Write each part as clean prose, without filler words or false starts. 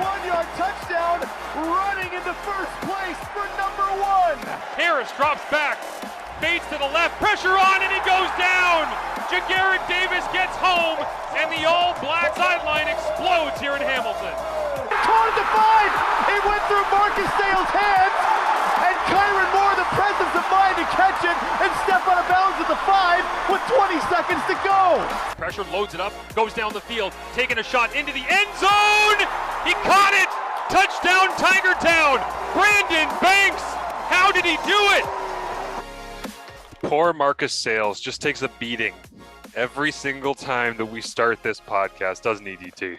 61-yard touchdown, running into first place for number 1. Harris drops back, fades to the left, pressure on, and he goes down. Jagarrett Davis gets home, and the all-black sideline explodes here in Hamilton. Caught at the 5, it went through Marcus Dale's hands, and Kyron Moore, the presence of mind to catch it and step out of bounds at the 5 with 20 seconds to go. Pressure loads it up, goes down the field, taking a shot into the end zone. He caught it. Touchdown, Tiger Town. Brandon Banks. How did he do it? Poor Marcus Sayles just takes a beating every single time that we start this podcast, doesn't he, DT?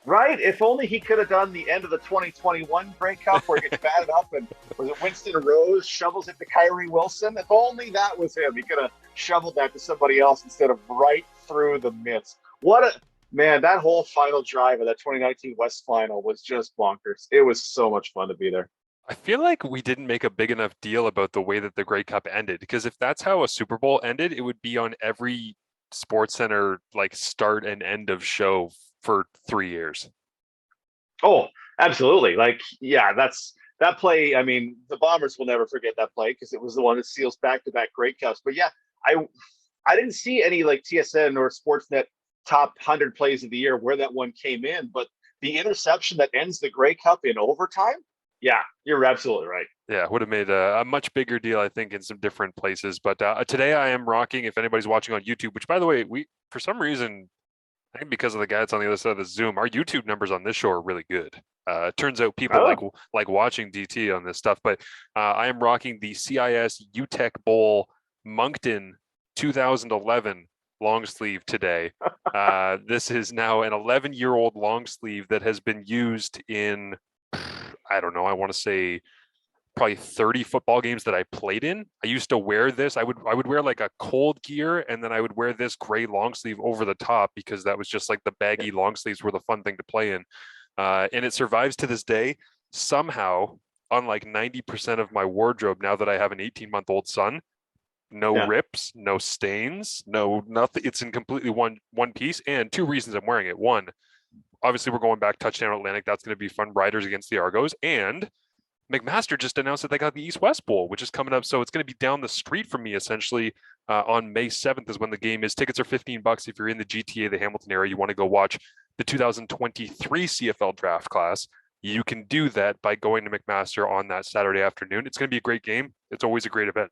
Right? If only he could have done the end of the 2021 Grey Cup where he gets batted up and was it Winston Rose shovels it to Kyrie Wilson? If only that was him. He could have shoveled that to somebody else instead of right through the midst. Man, that whole final drive of that 2019 West Final was just bonkers. It was so much fun to be there. I feel like we didn't make a big enough deal about the way that the Grey Cup ended, because if that's how a Super Bowl ended, it would be on every SportsCenter like start and end of show for 3 years. Oh, absolutely. Like, yeah, that play. I mean, the Bombers will never forget that play because it was the one that seals back-to-back Grey Cups. But yeah, I didn't see any like TSN or Sportsnet top 100 plays of the year where that one came in, but the interception that ends the Grey Cup in overtime, yeah, you're absolutely right. Yeah, would have made a much bigger deal, I think, in some different places. But today I am rocking, if anybody's watching on YouTube, which, by the way, we, for some reason, I think because of the guy that's on the other side of the Zoom, our YouTube numbers on this show are really good. It turns out people like watching DT on this stuff. But I am rocking the CIS UTEC Bowl Moncton 2011 long sleeve today. This is now an 11-year-old long sleeve that has been used in, I don't know, I want to say probably 30 football games that I played in. I used to wear this. I would wear like a cold gear, and then I would wear this gray long sleeve over the top because that was just like the baggy long sleeves were the fun thing to play in. And it survives to this day. Somehow, unlike 90% of my wardrobe, now that I have an 18-month-old son, no rips, no stains, no nothing. It's in completely one piece. And two reasons I'm wearing it. One, obviously we're going back touchdown Atlantic. That's going to be fun. Riders against the Argos. And McMaster just announced that they got the East-West Bowl, which is coming up. So it's going to be down the street from me, essentially, on May 7th is when the game is. Tickets are $15 if you're in the GTA, the Hamilton area. You want to go watch the 2023 CFL draft class. You can do that by going to McMaster on that Saturday afternoon. It's going to be a great game. It's always a great event.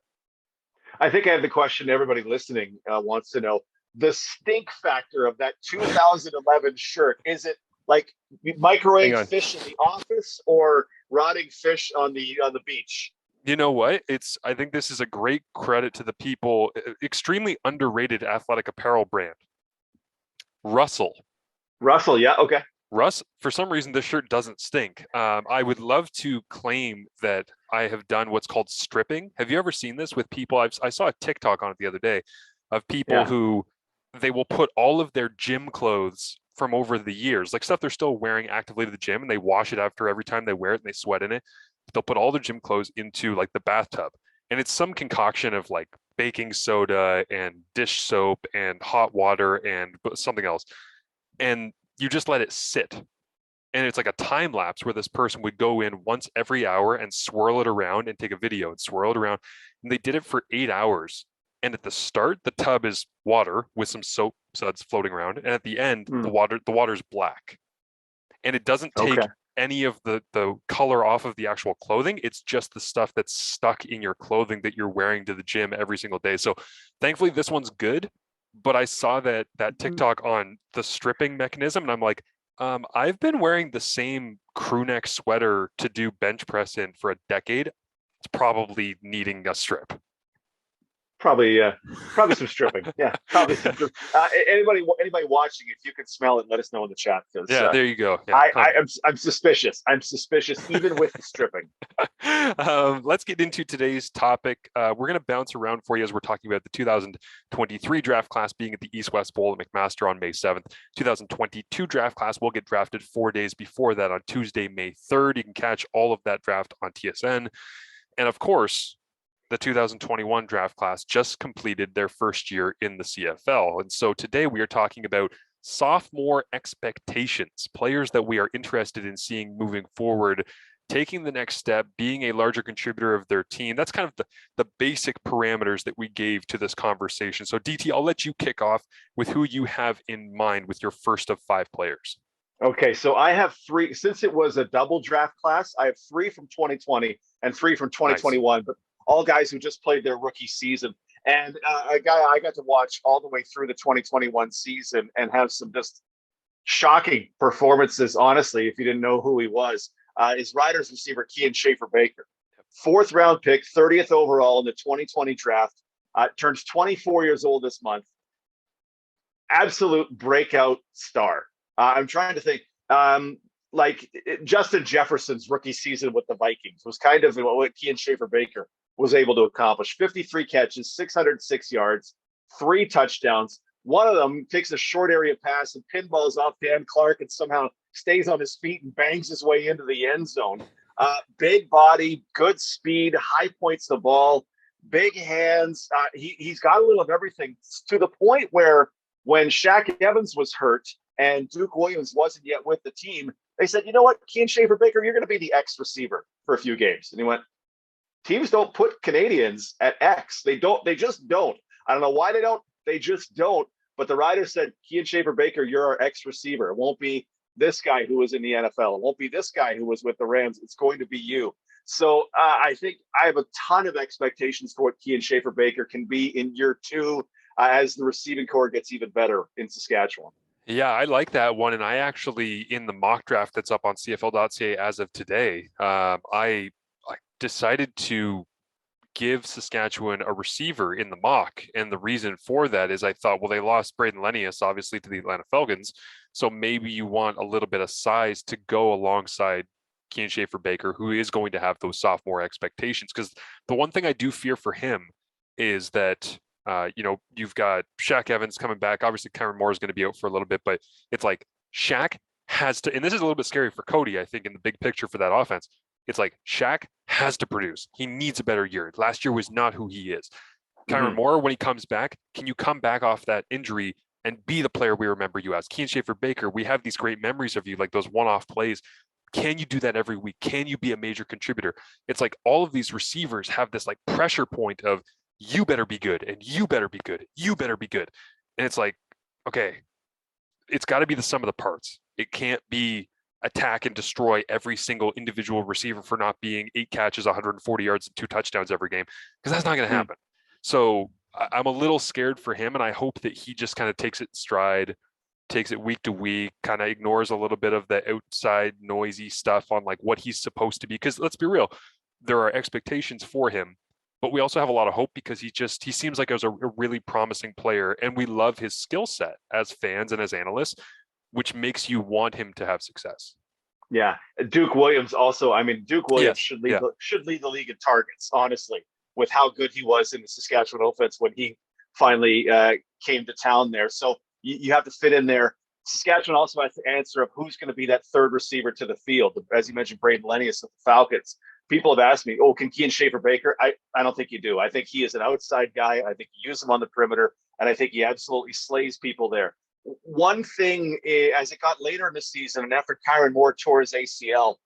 I think I have the question everybody listening wants to know. The stink factor of that 2011 shirt, is it like microwave fish in the office or rotting fish on the beach? You know what? I think this is a great credit to the people. Extremely underrated athletic apparel brand, Russell. Yeah, okay. Russ, for some reason, this shirt doesn't stink. I would love to claim that I have done what's called stripping. Have you ever seen this with people? I saw a TikTok on it the other day of people who they will put all of their gym clothes from over the years, like stuff they're still wearing actively to the gym, and they wash it after every time they wear it and they sweat in it. They'll put all their gym clothes into like the bathtub, and it's some concoction of like baking soda and dish soap and hot water and something else. And you just let it sit. And it's like a time lapse where this person would go in once every hour and swirl it around and take a video and swirl it around. And they did it for 8 hours. And at the start, the tub is water with some soap suds floating around. And at the end, the water's black. And it doesn't take any of the color off of the actual clothing. It's just the stuff that's stuck in your clothing that you're wearing to the gym every single day. So thankfully, this one's good. But I saw that TikTok on the stripping mechanism, and I'm like, I've been wearing the same crew neck sweater to do bench press in for a decade. It's probably needing a strip. Probably some stripping. Yeah, probably some stripping. Anybody watching, if you can smell it, let us know in the chat. Yeah, there you go. Yeah, I'm suspicious. I'm suspicious even with the stripping. Let's get into today's topic. We're going to bounce around for you as we're talking about the 2023 draft class being at the East-West Bowl at McMaster on May 7th. 2022 draft class will get drafted 4 days before that on Tuesday, May 3rd. You can catch all of that draft on TSN. And of course, the 2021 draft class just completed their first year in the CFL. And so today we are talking about sophomore expectations, players that we are interested in seeing moving forward, taking the next step, being a larger contributor of their team. That's kind of the basic parameters that we gave to this conversation. So DT, I'll let you kick off with who you have in mind with your first of 5 players. Okay, so I have 3. Since it was a double draft class, I have 3 from 2020 and 3 from 2021, but all guys who just played their rookie season. And a guy I got to watch all the way through the 2021 season and have some just shocking performances, honestly, if you didn't know who he was, is Riders receiver Kian Schaffer-Baker. 4th round pick, 30th overall in the 2020 draft, turns 24 years old this month. Absolute breakout star. I'm trying to think, Justin Jefferson's rookie season with the Vikings was kind of what Kian Schaffer-Baker was able to accomplish. 53 catches, 606 yards, 3 touchdowns. One of them takes a short area pass and pinballs off Dan Clark and somehow stays on his feet and bangs his way into the end zone. Big body, good speed, high points the ball, big hands. He's got a little of everything, to the point where when Shaq Evans was hurt and Duke Williams wasn't yet with the team, they said, you know what, Kian Schaffer-Baker, you're going to be the X receiver for a few games. And he went, teams don't put Canadians at X. They just don't. I don't know why they don't. They just don't. But the Riders said, Kian Schaffer-Baker, you're our X receiver. It won't be this guy who was in the NFL. It won't be this guy who was with the Rams. It's going to be you. So I think I have a ton of expectations for what Kian Schaffer-Baker can be in year 2 as the receiving core gets even better in Saskatchewan. Yeah, I like that one. And I actually, in the mock draft that's up on CFL.ca as of today, I decided to give Saskatchewan a receiver in the mock. And the reason for that is I thought, well, they lost Braden Lenius, obviously, to the Atlanta Falcons. So maybe you want a little bit of size to go alongside Kian Schaffer-Baker, who is going to have those sophomore expectations. Because the one thing I do fear for him is that, you've got Shaq Evans coming back. Obviously, Kyron Moore is going to be out for a little bit, but it's like Shaq has to, and this is a little bit scary for Cody, I think, in the big picture for that offense. It's like Shaq has to produce. He needs a better year. Last year was not who he is. Kyron Moore, when he comes back, can you come back off that injury and be the player we remember you as? Kian Schaffer-Baker, we have these great memories of you, like those one-off plays. Can you do that every week? Can you be a major contributor? It's like all of these receivers have this like pressure point of you better be good and you better be good. You better be good. And it's like, okay, it's got to be the sum of the parts. It can't be attack and destroy every single individual receiver for not being 8 catches, 140 yards, and 2 touchdowns every game, because that's not going to happen. So I'm a little scared for him, and I hope that he just kind of takes it in stride, takes it week to week, kind of ignores a little bit of the outside noisy stuff on like what he's supposed to be. Because let's be real, there are expectations for him, but we also have a lot of hope because he seems like he was a really promising player, and we love his skill set as fans and as analysts, which makes you want him to have success. Yeah. Duke Williams also, Duke Williams should lead the league in targets, honestly, with how good he was in the Saskatchewan offense when he finally came to town there. So you have to fit in there. Saskatchewan also has to answer of who's going to be that third receiver to the field. As you mentioned, Braden Lenius of the Falcons. People have asked me, can Kian Schaffer-Baker? I don't think you do. I think he is an outside guy. I think you use him on the perimeter, and I think he absolutely slays people there. One thing, as it got later in the season, and after Kyron Moore tore his ACL,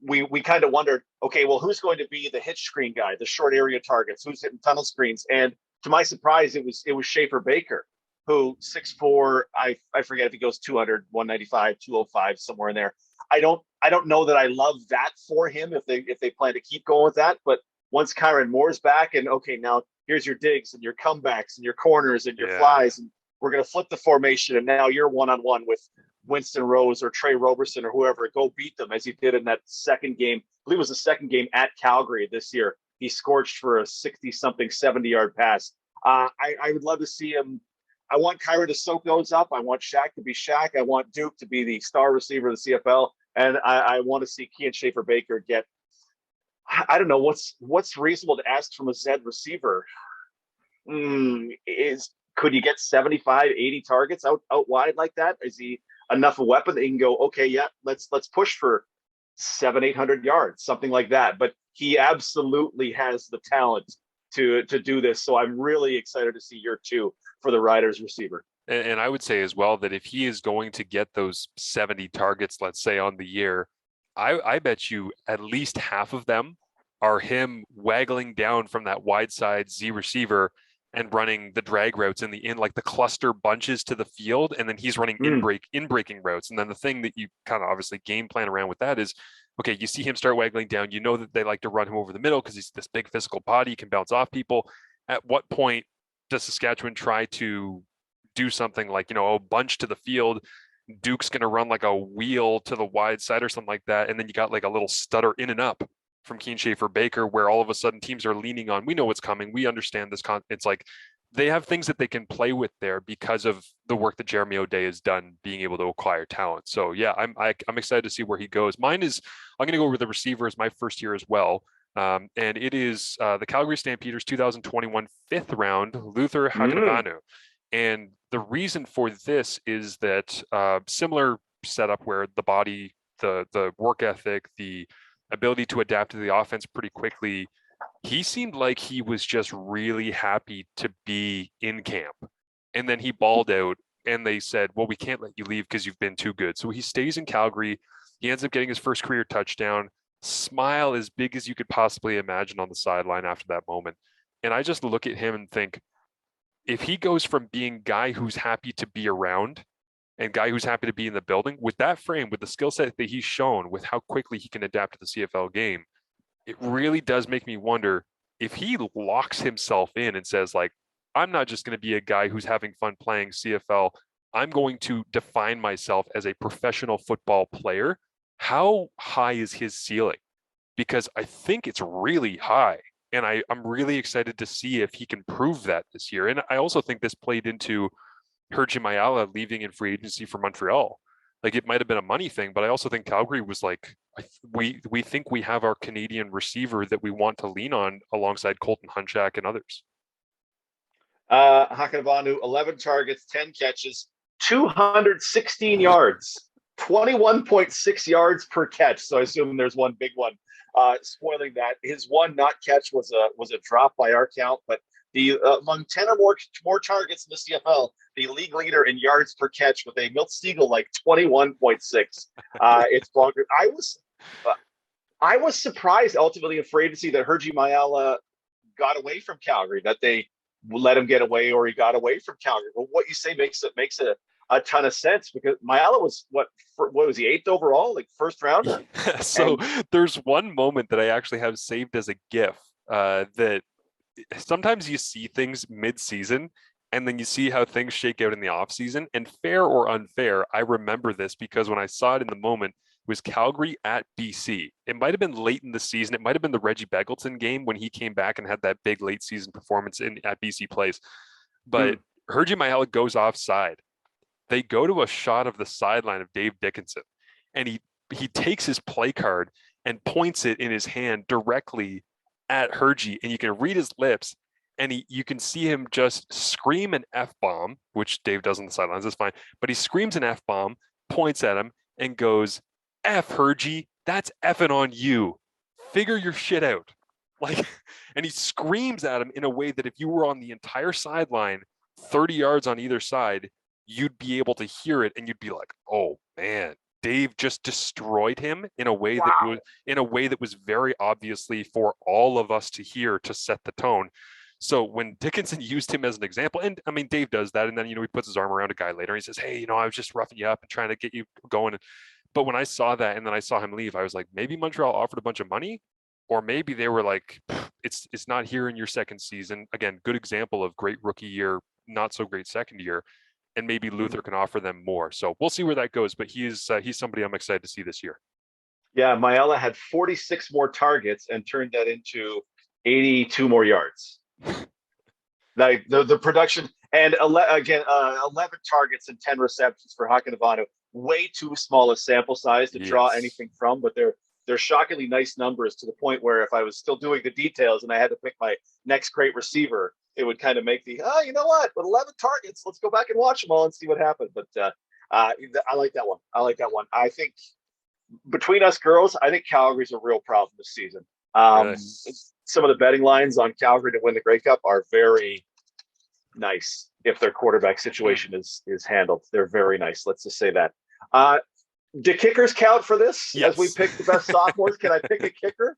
we kind of wondered, okay, well, who's going to be the hitch screen guy, the short area targets, who's hitting tunnel screens? And to my surprise, it was Schaffer-Baker, who 6'4", I forget if he goes 200, 195, 205, somewhere in there. I don't know that I love that for him if they plan to keep going with that. But once Kyron Moore's back, and okay, now here's your digs and your comebacks and your corners and your flies, and we're going to flip the formation, and now you're one-on-one with Winston Rose or Trey Roberson or whoever. Go beat them, as he did in that second game. I believe it was the second game at Calgary this year. He scorched for a 60-something, 70-yard pass. I would love to see him. I want Kyron to soak those up. I want Shaq to be Shaq. I want Duke to be the star receiver of the CFL. And I want to see Kian Schaffer-Baker get, I don't know, what's reasonable to ask from a Zed receiver? Could you get 75, 80 targets out wide like that? Is he enough a weapon that he can go, okay, yeah, let's push for 700-800 yards, something like that? But he absolutely has the talent to do this. So I'm really excited to see year 2 for the Riders receiver. And I would say as well that if he is going to get those 70 targets, let's say on the year, I bet you at least half of them are him waggling down from that wide side Z receiver and running the drag routes in like the cluster bunches to the field, and then he's running in breaking routes. And then the thing that you kind of obviously game plan around with that is, okay, you see him start waggling down, you know that they like to run him over the middle because he's this big physical body, he can bounce off people. At what point does Saskatchewan try to do something like, a bunch to the field? Duke's going to run like a wheel to the wide side or something like that. And then you got like a little stutter in and up from Keen Schaefer Baker, where all of a sudden teams are leaning on, we know what's coming. We understand this. It's like they have things that they can play with there because of the work that Jeremy O'Day has done being able to acquire talent. So yeah, I'm excited to see where he goes. I'm going to go with the receiver as my first year as well. And it is the Calgary Stampeders 2021 fifth round, Luther Hagerty. And the reason for this is that similar setup where the body, the work ethic, the ability to adapt to the offense pretty quickly, he seemed like he was just really happy to be in camp. And then he balled out and they said, well, we can't let you leave because you've been too good. So he stays in Calgary. He ends up getting his first career touchdown, smile as big as you could possibly imagine on the sideline after that moment. And I just look at him and think, if he goes from being guy who's happy to be around and guy who's happy to be in the building, with that frame, with the skill set that he's shown, with how quickly he can adapt to the CFL game, it really does make me wonder if he locks himself in and says, like, I'm not just going to be a guy who's having fun playing CFL. I'm going to define myself as a professional football player. How high is his ceiling? Because I think it's really high. And I'm really excited to see if he can prove that this year. And I also think this played into Hagerty Mayala leaving in free agency for Montreal. Like, it might have been a money thing, but I also think Calgary was like, we think we have our Canadian receiver that we want to lean on alongside Colton Hunchak and others. Hakanavanu, 11 targets, 10 catches, 216 yards, 21.6 yards per catch. So I assume there's one big one. Spoiling that, his one not catch was a drop by our count, but the among 10 or more targets in the CFL, the league leader in yards per catch with a Milt Siegel like 21.6. It's bonkers. I was surprised ultimately in free agency that Hagerty Mayala got away from Calgary, that they let him get away, or he got away from Calgary. But what you say makes a ton of sense, because Mayala was what was he, 8th overall, like first round? So there's one moment that I actually have saved as a GIF that sometimes you see things mid-season and then you see how things shake out in the off season, and fair or unfair, I remember this because when I saw it in the moment, it was Calgary at BC. It might have been late in the season. It might have been the Reggie Begelton game when he came back and had that big late season performance at BC Place. But Hagerty Mayala goes offside. They go to a shot of the sideline of Dave Dickinson, and he takes his play card and points it in his hand directly at Hagerty, and you can read his lips, and you can see him just scream an F-bomb, which Dave does on the sidelines, that's fine, but he screams an F-bomb, points at him, and goes, F, Hagerty, that's effing on you. Figure your shit out. Like, and he screams at him in a way that if you were on the entire sideline, 30 yards on either side, you'd be able to hear it and you'd be like, oh man, Dave just destroyed him in a way that was very obviously for all of us to hear, to set the tone. So when Dickinson used him as an example, and I mean, Dave does that, and then, he puts his arm around a guy later and he says, hey, I was just roughing you up and trying to get you going. But when I saw that and then I saw him leave, I was like, maybe Montreal offered a bunch of money, or maybe they were like, it's not here in your second season. Again, good example of great rookie year, not so great second year. And maybe Luther can offer them more. So we'll see where that goes. But he's somebody I'm excited to see this year. Yeah, Mayala had 46 more targets and turned that into 82 more yards. Like the production, and 11 targets and 10 receptions for Hakanavanu. Way too small a sample size to draw anything from, but they're shockingly nice numbers, to the point where if I was still doing the details and I had to pick my next great receiver, it would kind of make you know what, with 11 targets, let's go back and watch them all and see what happened. But I like that one. I think between us girls, I think Calgary's a real problem this season. Some of the betting lines on Calgary to win the Grey Cup are very nice. if their quarterback situation is handled. They're very nice. Let's just say that. Do kickers count for this? Yes. As we pick the best sophomores, can I pick a kicker?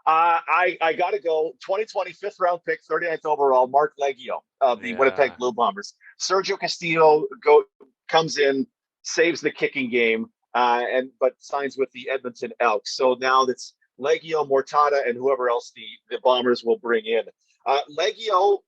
I got to go 2020 fifth round pick, 39th overall, Mark Leggio of the Winnipeg Blue Bombers. Sergio Castillo comes in, saves the kicking game, but signs with the Edmonton Elks. So now that's Leggio, Mortada, and whoever else the Bombers will bring in. Leggio,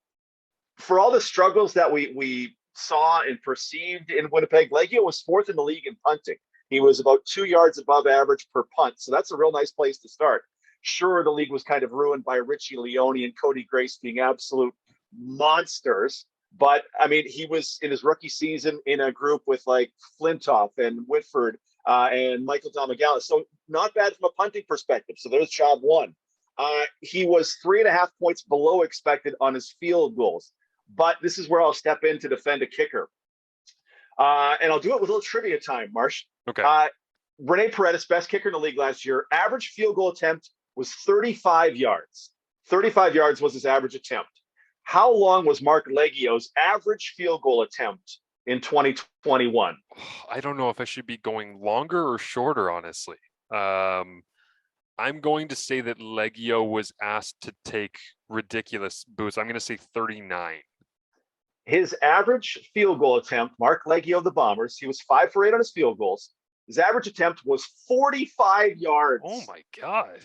for all the struggles that we saw and perceived in Winnipeg, Leggio was fourth in the league in punting. He was about 2 yards above average per punt. So that's a real nice place to start. Sure, the league was kind of ruined by Richie Leone and Cody Grace being absolute monsters. But, I mean, he was in his rookie season in a group with like Flintoff and Whitford and Michael Domagala. So not bad from a punting perspective. So there's job one. He was 3.5 points below expected on his field goals. But this is where I'll step in to defend a kicker. And I'll do it with a little trivia time, Marsh. Okay. Rene Paredes, best kicker in the league last year. Average field goal attempt was 35 yards. 35 yards was his average attempt. How long was Mark Leggio's average field goal attempt in 2021? I don't know if I should be going longer or shorter, honestly. I'm going to say that Leggio was asked to take ridiculous boosts. I'm going to say 39. His average field goal attempt, Mark Leggio of the Bombers, he was 5 for 8 on his field goals. His average attempt was 45 yards. Oh my God.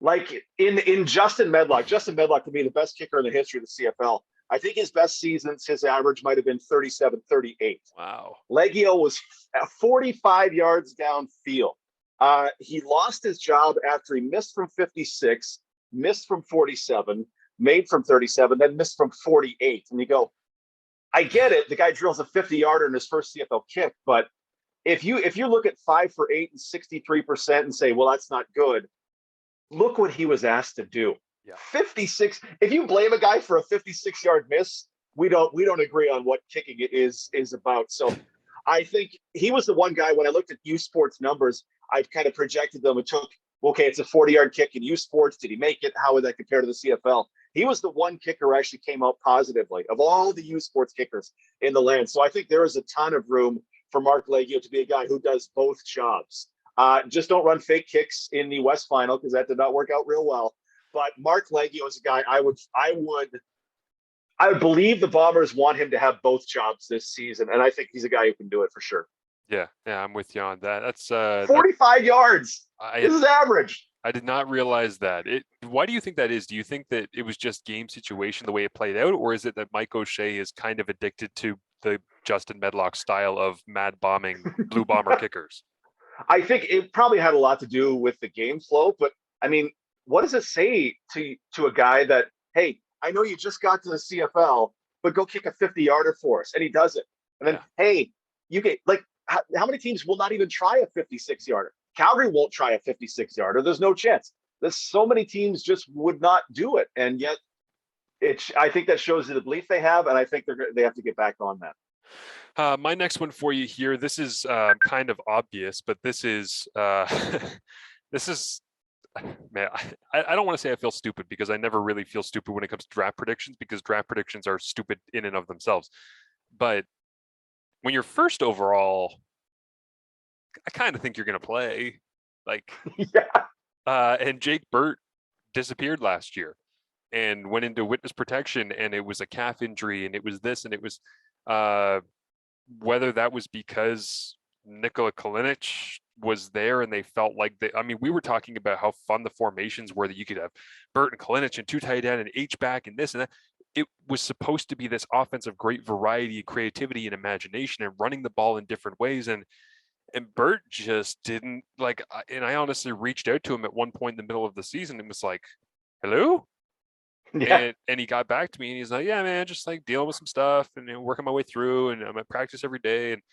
Like in Justin Medlock to me, the best kicker in the history of the CFL. I think his best seasons, his average might have been 37, 38. Wow. Leggio was 45 yards downfield. He lost his job after he missed from 56, missed from 47, made from 37, then missed from 48. And you go, I get it. The guy drills a 50-yarder in his first CFL kick, but if you look at 5 for 8 and 63% and say, well, that's not good. Look what he was asked to do. Yeah. 56. If you blame a guy for a 56-yard miss, we don't agree on what kicking it is about. So I think he was the one guy when I looked at U Sports numbers, I kind of projected them and took, okay, it's a 40-yard kick in U Sports. Did he make it? How would that compare to the CFL? He was the one kicker who actually came out positively of all the U Sports kickers in the land. So I think there is a ton of room for Mark Leggio to be a guy who does both jobs. Just don't run fake kicks in the West Final because that did not work out real well. But Mark Leggio is a guy I would believe the Bombers want him to have both jobs this season, and I think he's a guy who can do it for sure. Yeah, I'm with you on that. That's 45 yards. This is average. I did not realize that. Why do you think that is? Do you think that it was just game situation the way it played out, or is it that Mike O'Shea is kind of addicted to the Justin Medlock style of mad bombing Blue Bomber kickers? I think it probably had a lot to do with the game flow, but I mean, what does it say to a guy that, hey, I know you just got to the CFL, but go kick a 50-yarder for us, and he does it. And then, hey, you get like how many teams will not even try a 56-yarder? Calgary won't try a 56-yarder. There's no chance. There's so many teams just would not do it, and yet I think that shows the belief they have, and I think they have to get back on that. My next one for you here. This is kind of obvious, but this is this is. Man, I don't want to say I feel stupid because I never really feel stupid when it comes to draft predictions because draft predictions are stupid in and of themselves. But when you're first overall, I kind of think you're going to play. Like, yeah. And Jake Burt disappeared last year and went into witness protection, and it was a calf injury, and it was this, and it was whether that was because Nikola Kalinic was there and they felt like we were talking about how fun the formations were, that you could have Burt and Kalinic and 2 tight end and H-back and this and that. It was supposed to be this offensive great variety, creativity, and imagination and running the ball in different ways. And Burt just didn't and I honestly reached out to him at one point in the middle of the season and was like, hello? Yeah. And he got back to me and he's like, yeah, man, just like dealing with some stuff and working my way through, and I'm at practice every day. And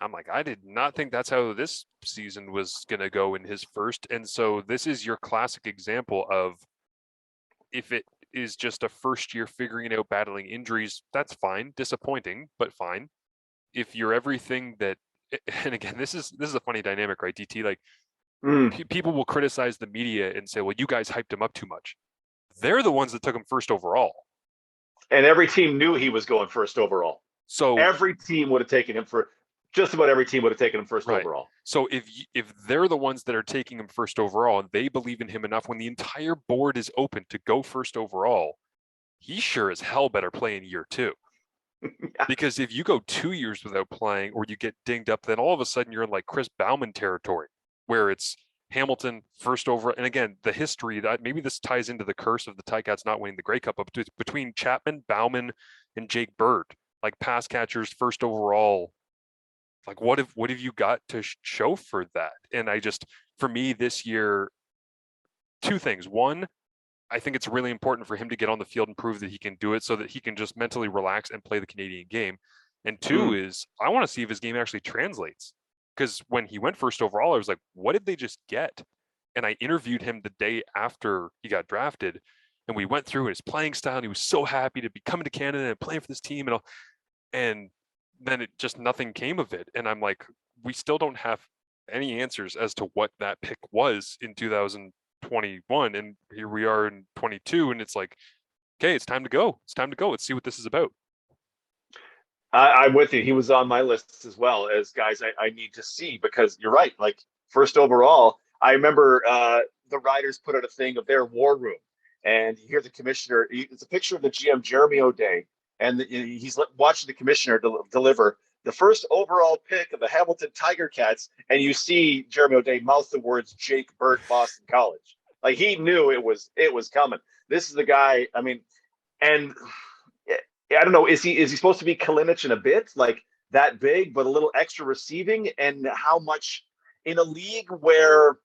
I'm like, I did not think that's how this season was going to go in his first. And so this is your classic example of, if it is just a first year figuring out battling injuries, that's fine. Disappointing, but fine. If you're everything that, and again, this is a funny dynamic, right, DT? Like people will criticize the media and say, well, you guys hyped him up too much. They're the ones that took him first overall. And every team knew he was going first overall. So every team would have taken him for just about every team would have taken him first right. overall. So if they're the ones that are taking him first overall and they believe in him enough when the entire board is open to go first overall, he sure as hell better play in year 2. Yeah. Because if you go 2 years without playing or you get dinged up, then all of a sudden you're in like Chris Bauman territory where it's Hamilton first over. And again, the history that maybe this ties into the curse of the Ticats not winning the Grey Cup, but between Chapman, Bauman, and Jake Bird, like pass catchers first overall. Like what have you got to show for that? And for me this year, 2 things. One, I think it's really important for him to get on the field and prove that he can do it so that he can just mentally relax and play the Canadian game. And 2 is I want to see if his game actually translates. Because when he went first overall, I was like, what did they just get? And I interviewed him the day after he got drafted. And we went through his playing style. And he was so happy to be coming to Canada and playing for this team. And then it just nothing came of it. And I'm like, we still don't have any answers as to what that pick was in 2021. And here we are in 22. And it's like, okay, it's time to go. It's time to go. Let's see what this is about. I'm with you. He was on my list as well as guys I need to see because you're right. Like first overall, I remember the Riders put out a thing of their war room, and you hear the commissioner. It's a picture of the GM Jeremy O'Day, and he's watching the commissioner deliver the first overall pick of the Hamilton Tiger Cats, and you see Jeremy O'Day mouth the words Jake Burt, Boston College. Like he knew it was coming. This is the guy. I mean, and I don't know. Is he supposed to be Kalinic in a bit, like that big, but a little extra receiving? And how much in a league where,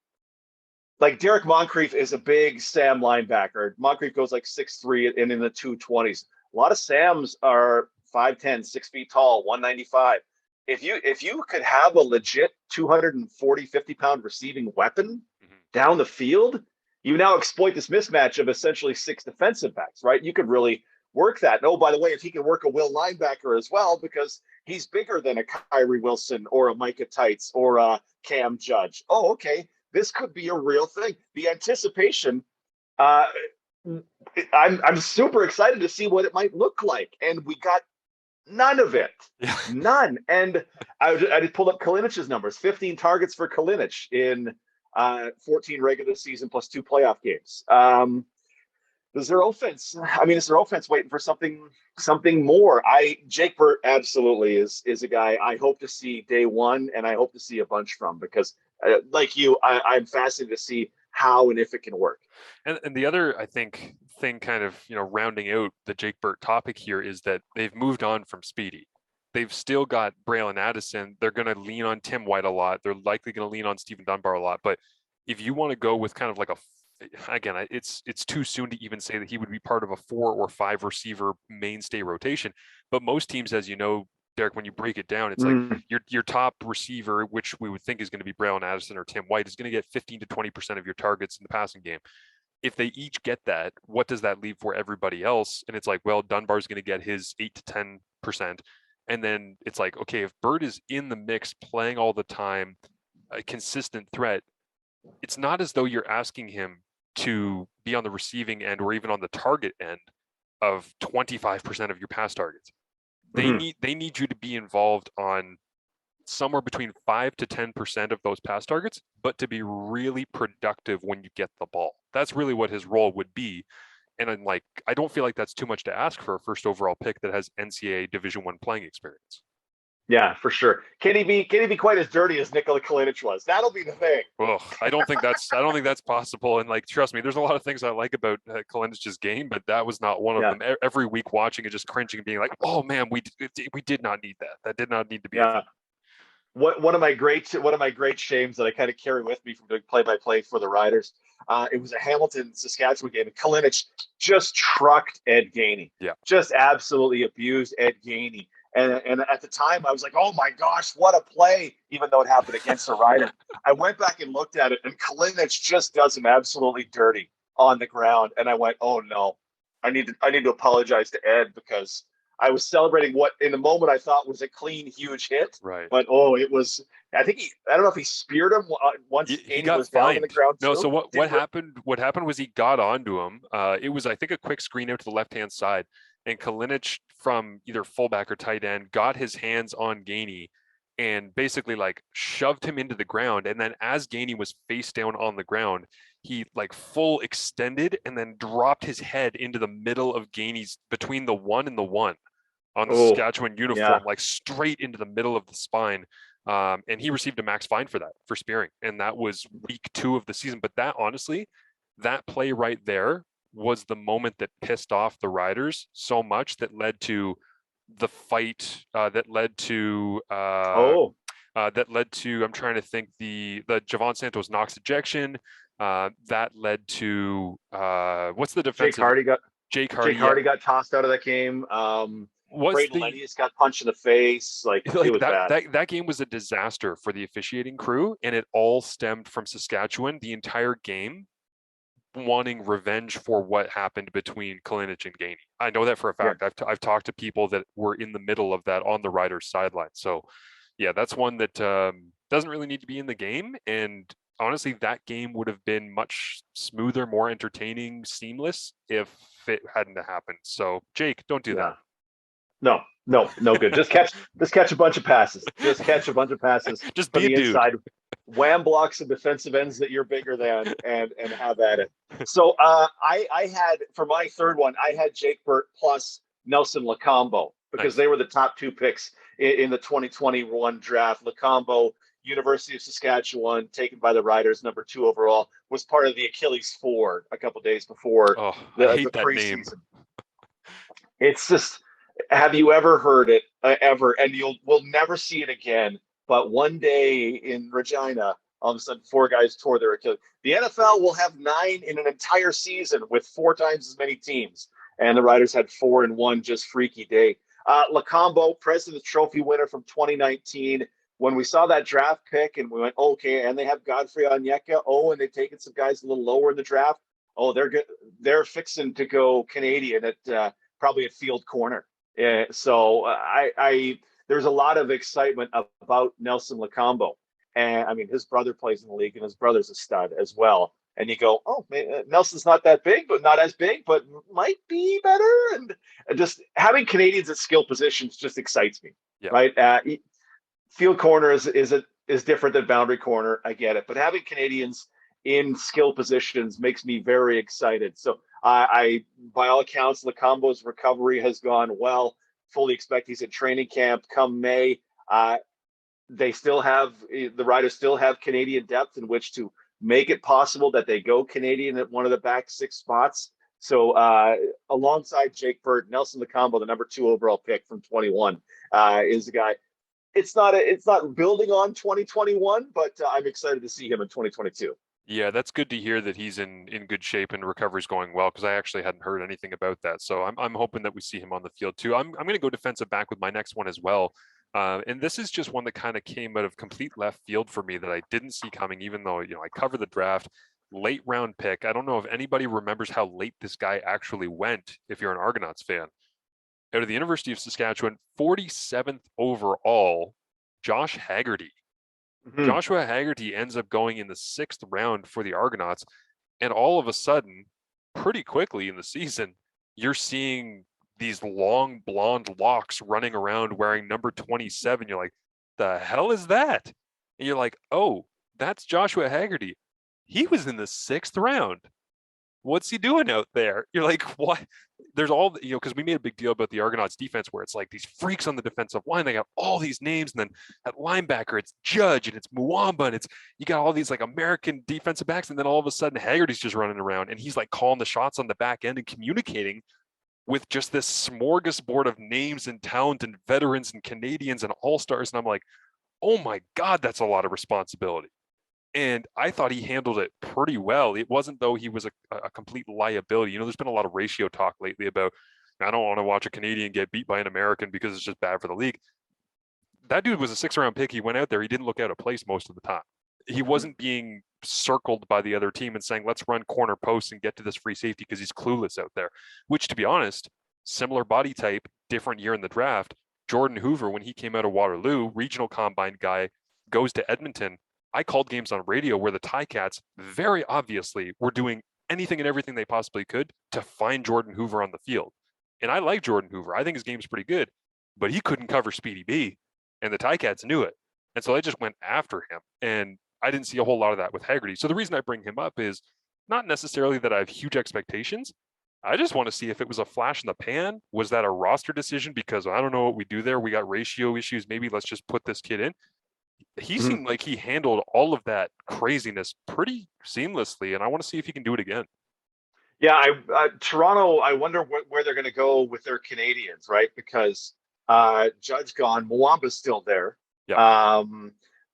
like Derek Moncrief is a big Sam linebacker. Moncrief goes like 6'3" and in the 220s. A lot of Sams are 5'10", 6 feet tall, 195. If you could have a legit 240, 50-pound receiving weapon down the field, you now exploit this mismatch of essentially 6 defensive backs, right? You could really work that. And oh, by the way, if he can work a Will linebacker as well, because he's bigger than a Kyrie Wilson or a Micah Tights or a Cam Judge. Oh, okay. This could be a real thing. The anticipation, I'm super excited to see what it might look like. And we got none of it. Yeah. None. And I just pulled up Kalinic's numbers. 15 targets for Kalinic in 14 regular season plus 2 playoff games. Is their offense waiting for something more? Jake Burt absolutely is a guy I hope to see day one, and I hope to see a bunch from, because like you, I'm fascinated to see how and if it can work. And the other, I think, thing kind of, rounding out the Jake Burt topic here is that they've moved on from Speedy. They've still got Braylon Addison. They're going to lean on Tim White a lot. They're likely going to lean on Stephen Dunbar a lot. But if you want to go with kind of like again, it's too soon to even say that he would be part of a 4 or 5 receiver mainstay rotation. But most teams, as you know, Derek, when you break it down, it's like your top receiver, which we would think is going to be Braylon Addison or Tim White, is going to get 15 to 20% of your targets in the passing game. If they each get that, what does that leave for everybody else? And it's like, well, Dunbar's going to get his 8 to 10%. And then it's like, okay, if Bird is in the mix, playing all the time, a consistent threat, it's not as though you're asking him to be on the receiving end or even on the target end of 25% of your pass targets. They need you to be involved on somewhere between 5 to 10% of those pass targets, but to be really productive when you get the ball. That's really what his role would be. And I'm like, I don't feel like that's too much to ask for a first overall pick that has NCAA Division I playing experience. Yeah, for sure. Can he be quite as dirty as Nikola Kalinic was? That'll be the thing. Well, I don't think that's possible. And like, trust me, there's a lot of things I like about Kalinic's game, but that was not one of them. Every week watching it, just cringing, being like, oh man, we did not need that. That did not need to be. Yeah. One of my great shames that I kind of carry with me from doing play-by-play for the Riders. It was a Hamilton Saskatchewan game, and Kalinic just trucked Ed Gainey. Yeah, just absolutely abused Ed Gainey. And at the time, I was like, oh, my gosh, what a play, even though it happened against the Rider. I went back and looked at it, and Kalinic just does him absolutely dirty on the ground. And I went, oh, no, I need to apologize to Ed, because I was celebrating what in the moment I thought was a clean, huge hit. Right. But, it was – I don't know if he speared him once he got was fined. down on the ground. No, so what happened was he got onto him. It was, I think, a quick screen out to the left-hand side. and Kalinic from either fullback or tight end got his hands on Gainey and basically like shoved him into the ground. And then as Gainey was face down on the ground, he like full extended and then dropped his head into the middle of Gainey's, between the 1 and the 1 on the Saskatchewan uniform, like straight into the middle of the spine. And he received a max fine for that, for spearing. And that was week 2 of the season. But that, honestly, that play right there was the moment that pissed off the Riders so much that led to the fight, that led to I'm trying to think, the Javon Santos Knox ejection, that led to what's the defensive? Jake Hardy got tossed out of that game. Braden Lennius got punched in the face. Like it was bad. That game was a disaster for the officiating crew, and it all stemmed from Saskatchewan the entire game wanting revenge for what happened between Kalinic and Gainey. I know that for a fact. Yeah. I've talked to people that were in the middle of that on the Riders sideline. So yeah, that's one that doesn't really need to be in the game. And honestly, that game would have been much smoother, more entertaining, seamless if it hadn't happened. So Jake, don't do that. No good. Just catch a bunch of passes. Just catch a bunch of passes. Just be a inside. Dude. Wham blocks and defensive ends that you're bigger than, and have at it. So I had, for my third one, I had Jake Burt plus Nelson Lacombo, because they were the top 2 picks in the 2021 draft. Lacombo, University of Saskatchewan, taken by the Riders, number 2 overall, was part of the Achilles 4 a couple days before the preseason. It's just, have you ever heard it ever? And we'll never see it again. But one day in Regina, all of a sudden 4 guys tore their Achilles. The NFL will have 9 in an entire season with 4 times as many teams. And the Riders had 4 in one just freaky day. Lacombo, President's Trophy winner from 2019. When we saw that draft pick and we went, okay, and they have Godfrey Onyeka. Oh, and they've taken some guys a little lower in the draft. Oh, they're fixing to go Canadian at probably at field corner. So there's a lot of excitement about Nelson Lacombo. And I mean, his brother plays in the league and his brother's a stud as well. And you go, oh, man, Nelson's not that big, but not as big, but might be better. And just having Canadians at skill positions just excites me, right? Field corner is different than boundary corner. I get it. But having Canadians in skill positions makes me very excited. So I by all accounts, Lacombo's recovery has gone well. Fully expect he's at training camp come May. The Riders still have Canadian depth in which to make it possible that they go Canadian at one of the back 6 spots. So alongside Jake Burt, Nelson Lacombo, the number 2 overall pick from 21, is a guy. It's not building on 2021, but I'm excited to see him in 2022. Yeah, that's good to hear that he's in good shape and recovery's going well, because I actually hadn't heard anything about that. So I'm hoping that we see him on the field too. I'm going to go defensive back with my next one as well. And this is just one that kind of came out of complete left field for me that I didn't see coming, even though, I covered the draft. Late round pick. I don't know if anybody remembers how late this guy actually went, if you're an Argonauts fan. Out of the University of Saskatchewan, 47th overall, Josh Hagerty. Mm-hmm. Joshua Hagerty ends up going in the 6th round for the Argonauts. And all of a sudden, pretty quickly in the season, you're seeing these long blonde locks running around wearing number 27. You're like, the hell is that? And you're like, oh, that's Joshua Hagerty. He was in the 6th round. What's he doing out there? You're like, what? There's all, because we made a big deal about the Argonauts defense where it's like these freaks on the defensive line. They got all these names. And then at linebacker, it's Judge and it's Muamba. And you got all these like American defensive backs. And then all of a sudden Hagerty's just running around and he's like calling the shots on the back end and communicating with just this smorgasbord of names and talent and veterans and Canadians and all-stars. And I'm like, oh my God, that's a lot of responsibility. And I thought he handled it pretty well. It wasn't though he was a complete liability. There's been a lot of ratio talk lately about, I don't want to watch a Canadian get beat by an American because it's just bad for the league. That dude was a 6th round pick. He went out there. He didn't look out of place most of the time. He wasn't being circled by the other team and saying, let's run corner posts and get to this free safety because he's clueless out there, which, to be honest, similar body type, different year in the draft. Jordan Hoover, when he came out of Waterloo, regional combine guy, goes to Edmonton. I called games on radio where the Ticats very obviously were doing anything and everything they possibly could to find Jordan Hoover on the field. And I like Jordan Hoover. I think his game's pretty good, but he couldn't cover Speedy B, and the Ticats knew it. And so they just went after him. And I didn't see a whole lot of that with Hagerty. So the reason I bring him up is not necessarily that I have huge expectations. I just want to see if it was a flash in the pan. Was that a roster decision? Because I don't know what we do there. We got ratio issues. Maybe let's just put this kid in. He seemed like he handled all of that craziness pretty seamlessly, and I want to see if he can do it again. Yeah, Toronto, I wonder where they're going to go with their Canadians, right? Because Judge gone, Mwamba's still there. Yeah.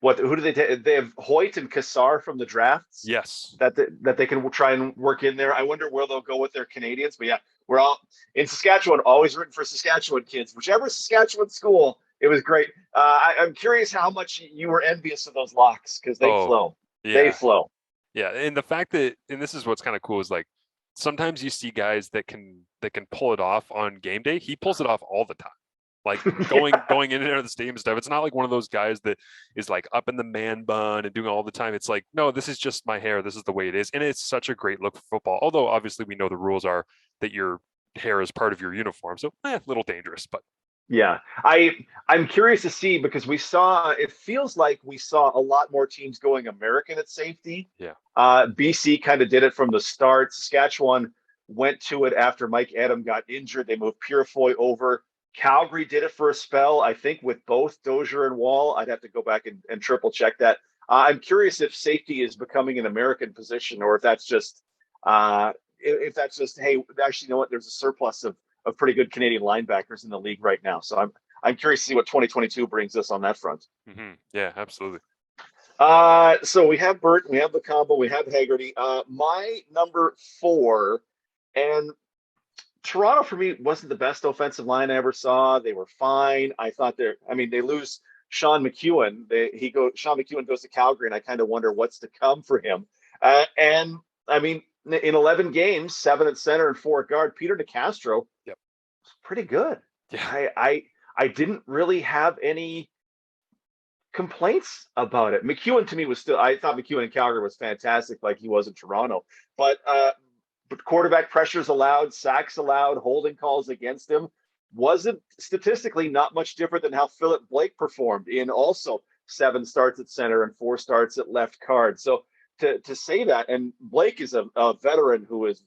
Who do they take? They have Hoyt and Kassar from the drafts. Yes. That they can try and work in there. I wonder where they'll go with their Canadians. But yeah, we're all in Saskatchewan, always rooting for Saskatchewan kids. Whichever Saskatchewan school, it was great. I'm curious how much you were envious of those locks because they flow. Yeah. They flow. Yeah, and the fact that, and this is what's kind of cool, is like sometimes you see guys that can pull it off on game day. He pulls it off all the time. Like going in and out of the stadium and stuff. It's not like one of those guys that is like up in the man bun and doing it all the time. It's like, no, this is just my hair. This is the way it is. And it's such a great look for football. Although obviously we know the rules are that your hair is part of your uniform. So a little dangerous, but yeah, I'm curious to see because it feels like we saw a lot more teams going American at safety. Yeah. BC kind of did it from the start. Saskatchewan went to it after Mike Adam got injured. They moved Purefoy over. Calgary did it for a spell, I think, with both Dozier and Wall. I'd have to go back and triple check that. I'm curious if safety is becoming an American position or if that's just hey, actually, you know what? There's a surplus of pretty good Canadian linebackers in the league right now. So I'm curious to see what 2022 brings us on that front. Mm-hmm. Yeah, absolutely. So we have Burton, we have the combo, we have Hagerty. My number 4, and Toronto for me wasn't the best offensive line I ever saw. They were fine. I thought they lose Sean McEwen. Sean McEwen goes to Calgary, and I kind of wonder what's to come for him. And I mean, in 11 games, 7 at center and 4 at guard, Peter DeCastro, yep, was pretty good. Yeah, I didn't really have any complaints about it. McEwen to me I thought McEwen in Calgary was fantastic, like he was in Toronto. But quarterback pressures allowed, sacks allowed, holding calls against him wasn't statistically not much different than how Philip Blake performed in also 7 starts at center and 4 starts at left guard. So to say that, and Blake is a veteran who is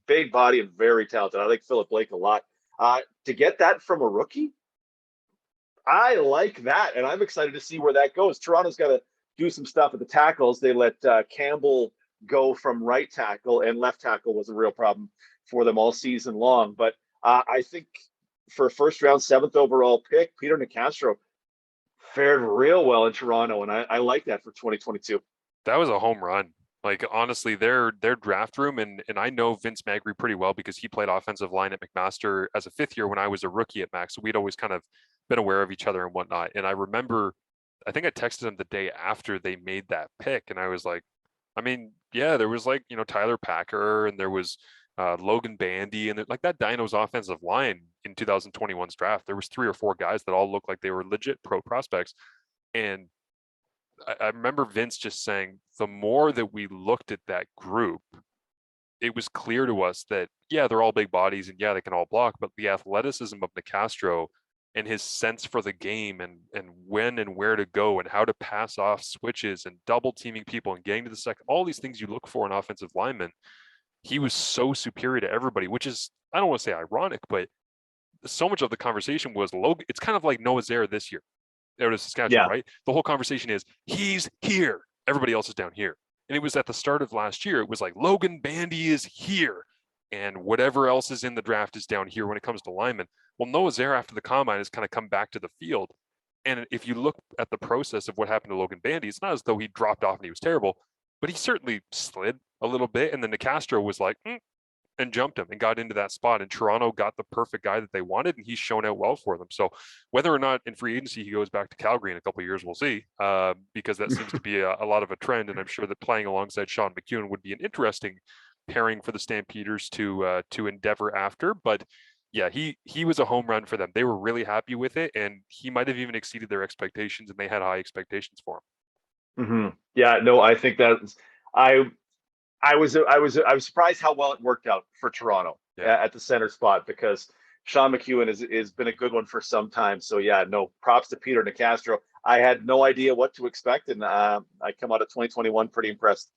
big body and very talented. I like Philip Blake a lot. To get that from a rookie, I like that, and I'm excited to see where that goes. Toronto's got to do some stuff at the tackles. They let Campbell go from right tackle, and left tackle was a real problem for them all season long. But I think for a first round 7th overall pick, Peter DeCastro fared real well in Toronto, and I like that for 2022. That was a home run. Like honestly, their draft room, and I know Vince Magri pretty well because he played offensive line at McMaster as a 5th year when I was a rookie at Mac. So we'd always kind of been aware of each other and whatnot. And I remember, I think I texted him the day after they made that pick, and I was like, I mean, yeah, there was like, Tyler Packer, and there was Logan Bandy, and like that Dino's offensive line in 2021's draft. There was 3 or 4 guys that all looked like they were legit pro prospects. And I remember Vince just saying, the more that we looked at that group, it was clear to us that, yeah, they're all big bodies and yeah, they can all block, but the athleticism of DeCastro and his sense for the game and when and where to go and how to pass off switches and double teaming people and getting to the second, all these things you look for in offensive linemen, he was so superior to everybody, which is, I don't want to say ironic, but so much of the conversation was Logan. It's kind of like Noah Zare this year. There to Saskatchewan, right? The whole conversation is he's here. Everybody else is down here. And it was at the start of last year. It was like Logan Bandy is here, and whatever else is in the draft is down here when it comes to linemen. Well, Noah Zare after the combine has kind of come back to the field. And if you look at the process of what happened to Logan Bandy, it's not as though he dropped off and he was terrible, but he certainly slid a little bit. And then DeCastro was like, and jumped him and got into that spot. And Toronto got the perfect guy that they wanted, and he's shown out well for them. So whether or not in free agency he goes back to Calgary in a couple of years, we'll see, because that seems to be a lot of a trend. And I'm sure that playing alongside Sean McEwen would be an interesting pairing for the Stampeders to endeavor after. But yeah, he was a home run for them. They were really happy with it, and he might have even exceeded their expectations, and they had high expectations for him. Mm-hmm. Yeah, no, I think that I was surprised how well it worked out for Toronto. at the center spot, because Sean McEwen is been a good one for some time. So yeah, no, props to Peter Nicastro. I had no idea what to expect, and I come out of 2021 pretty impressed.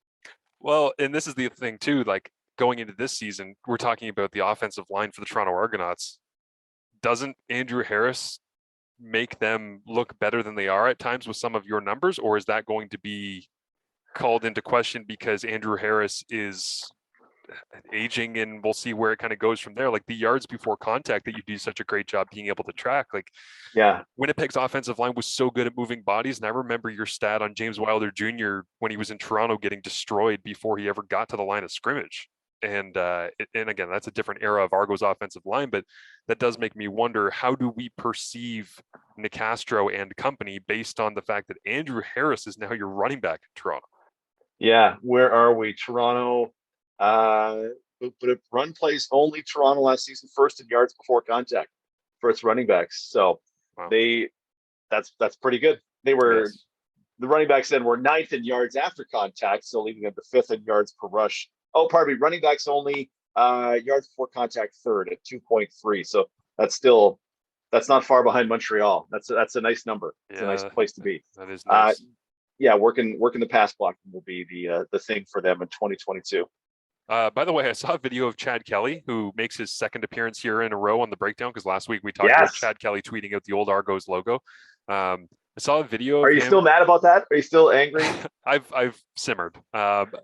Well, and this is the thing too, like going into this season, we're talking about the offensive line for the Toronto Argonauts. Doesn't Andrew Harris make them look better than they are at times with some of your numbers, or is that going to be called into question because Andrew Harris is aging, and we'll see where it kind of goes from there? Like the yards before contact that you do such a great job being able to track, like Winnipeg's offensive line was so good at moving bodies. And I remember your stat on James Wilder Jr. when he was in Toronto getting destroyed before he ever got to the line of scrimmage. And again, that's a different era of Argo's offensive line, but that does make me wonder, how do we perceive Nicastro and company based on the fact that Andrew Harris is now your running back in Toronto? Yeah, where are we? Toronto, but it run plays only. Toronto last season, first in yards before contact for its running backs. So wow. That's pretty good. They were Yes. The running backs then were 9th in yards after contact, so leaving them to 5th in yards per rush. Oh, pardon me, running backs only, yards before contact 3rd at 2.3. So that's not far behind Montreal. That's a nice number. It's a nice place to be. That is nice. Working the pass blocking will be the thing for them in 2022. By the way, I saw a video of Chad Kelly, who makes his 2nd appearance here in a row on the breakdown, because last week we talked about Chad Kelly tweeting out the old Argos logo. I saw a video. Are you still mad about that? Are you still angry? I've simmered. But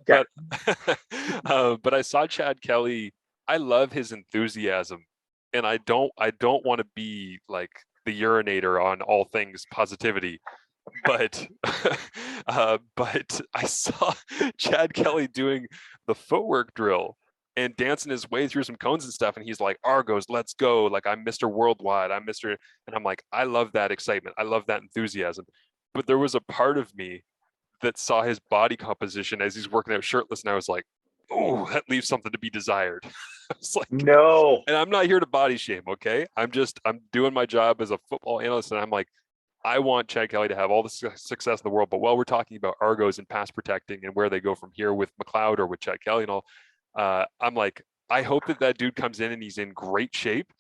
I saw Chad Kelly. I love his enthusiasm, and I don't want to be like the urinator on all things positivity. But I saw Chad Kelly doing the footwork drill and dancing his way through some cones and stuff, and he's like, Argos, let's go, like I'm Mr. Worldwide, I'm Mr. And I'm like, I love that excitement, I love that enthusiasm. But there was a part of me that saw his body composition as he's working out shirtless, and I was like, oh, that leaves something to be desired. I was like, no. And I'm not here to body shame, okay? I'm doing my job as a football analyst, and I'm like, I want Chad Kelly to have all the success in the world, but while we're talking about Argos and pass protecting and where they go from here with McLeod or with Chad Kelly and all, I'm like, I hope that dude comes in and he's in great shape.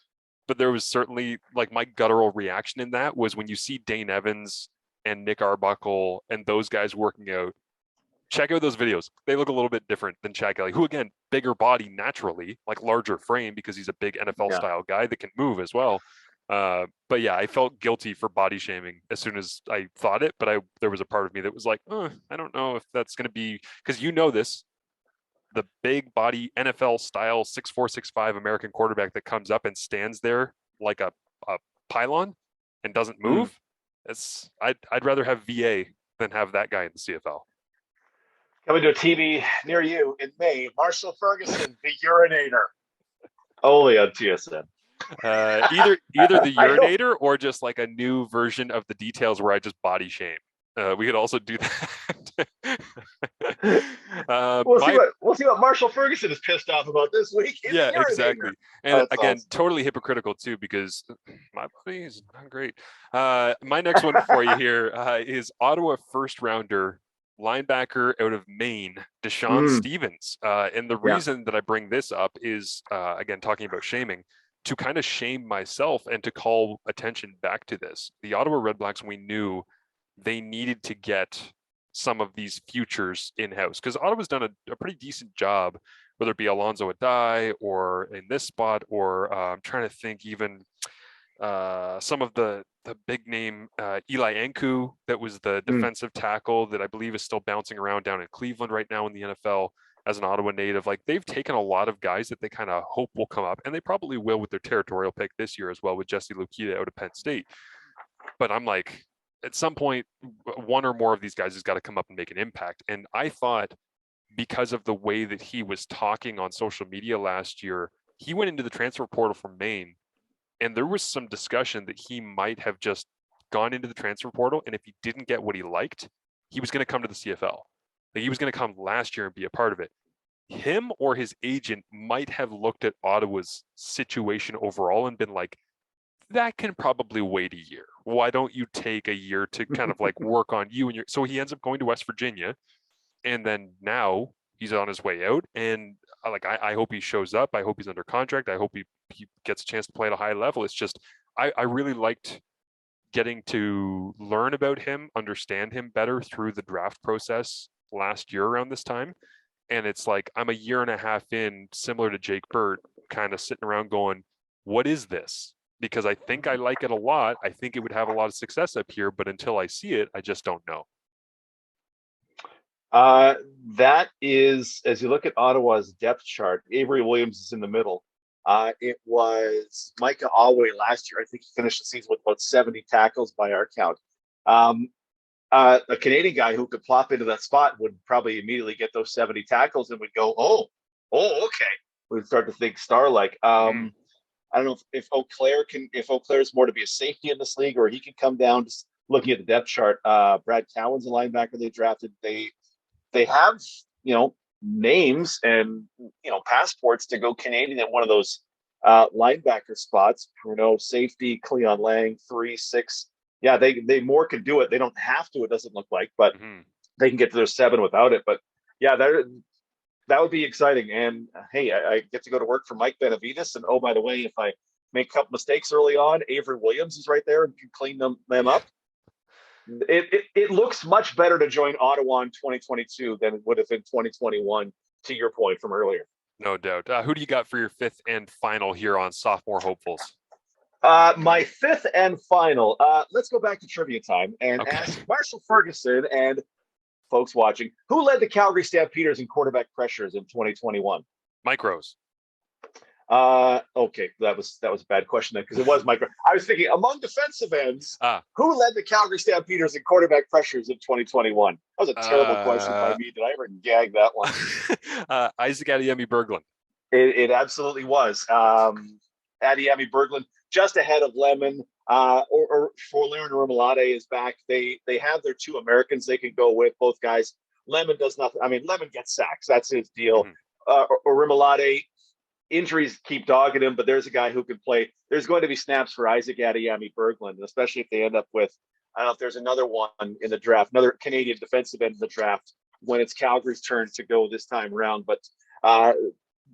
But there was certainly, like, my guttural reaction in that was when you see Dane Evans and Nick Arbuckle and those guys working out, check out those videos. They look a little bit different than Chad Kelly, who, again, bigger body naturally, like larger frame because he's a big NFL style guy that can move as well. But yeah, I felt guilty for body shaming as soon as I thought it, but there was a part of me that was like, I don't know if that's going to be, because this, the big body NFL style 6'4", 6'5" American quarterback that comes up and stands there like a pylon and doesn't move. I'd rather have VA than have that guy in the CFL. Coming to a TV near you in May, Marshall Ferguson, the urinator. Only on TSN. Either the urinator or just like a new version of the details where I just body shame. We could also do that. We'll see what Marshall Ferguson is pissed off about this week. Yeah, exactly. And again, totally hypocritical too, because my body is not great. My next one for you here is Ottawa first rounder linebacker out of Maine, Deshaun Stevens. And the reason that I bring this up is, again, talking about shaming, to kind of shame myself and to call attention back to this. The Ottawa Redblacks, we knew they needed to get some of these futures in-house, because Ottawa's done a pretty decent job, whether it be Alonzo Adai or in this spot, or I'm trying to think even some of the big name Eli Anku, that was the defensive tackle that I believe is still bouncing around down in Cleveland right now in the NFL as an Ottawa native. Like, they've taken a lot of guys that they kind of hope will come up, and they probably will with their territorial pick this year as well with Jesse Lukita out of Penn State. But I'm like, at some point, one or more of these guys has got to come up and make an impact. And I thought, because of the way that he was talking on social media last year, he went into the transfer portal from Maine, and there was some discussion that he might have just gone into the transfer portal, and if he didn't get what he liked, he was going to come to the CFL. Like, he was going to come last year and be a part of it. Him or his agent might have looked at Ottawa's situation overall and been like, that can probably wait a year. Why don't you take a year to kind of like work on you and your... So he ends up going to West Virginia, and then now he's on his way out. And I hope he shows up. I hope he's under contract. I hope he gets a chance to play at a high level. It's just, I really liked getting to learn about him, understand him better through the draft process last year around this time. And it's like, I'm a year and a half in, similar to Jake Burt, kind of sitting around going, what is this? Because I think I like it a lot. I think it would have a lot of success up here, but until I see it, I just don't know. That is, as you look at Ottawa's depth chart, Avery Williams is in the middle. It was Micah Alway last year. I think he finished the season with about 70 tackles by our count. A Canadian guy who could plop into that spot would probably immediately get those 70 tackles and would go, oh, okay. We'd start to think star-like. I don't know if Eau Claire's more to be a safety in this league, or he can come down. Just looking at the depth chart, Brad Cowan's a linebacker they drafted. They have, names and, passports to go Canadian at one of those linebacker spots. Bruno, safety, Cleon Lang, 3, 6. Yeah, they more could do it. They don't have to, it doesn't look like, but they can get to their 7 without it. But yeah, that would be exciting. And hey, I get to go to work for Mike Benavides. And oh, by the way, if I make a couple mistakes early on, Avery Williams is right there and can clean them up. It looks much better to join Ottawa in 2022 than it would have in 2021, to your point from earlier. No doubt. Who do you got for your 5th and final here on Sophomore Hopefuls? My 5th and final. Let's go back to trivia time and ask Marshall Ferguson and folks watching, who led the Calgary Stampeders in quarterback pressures in 2021? Mike Rose. Okay, that was a bad question then, because it was Mike. I was thinking among defensive ends, who led the Calgary Stampeders in quarterback pressures in 2021? That was a terrible question by me. Did I ever gag that one? Isaac Adeyemi Berglund. It absolutely was. Adeyemi Berglund just ahead of Lemon. Or Forlarin Rimolade is back. They have their 2 Americans they can go with. Both guys. Lemon does nothing. I mean, Lemon gets sacks. That's his deal. Or Rimolade. Injuries keep dogging him, but there's a guy who can play. There's going to be snaps for Isaac Adeyemi Berglund, especially if they end up with, I don't know if there's another one in the draft, another Canadian defensive end in the draft when it's Calgary's turn to go this time around. But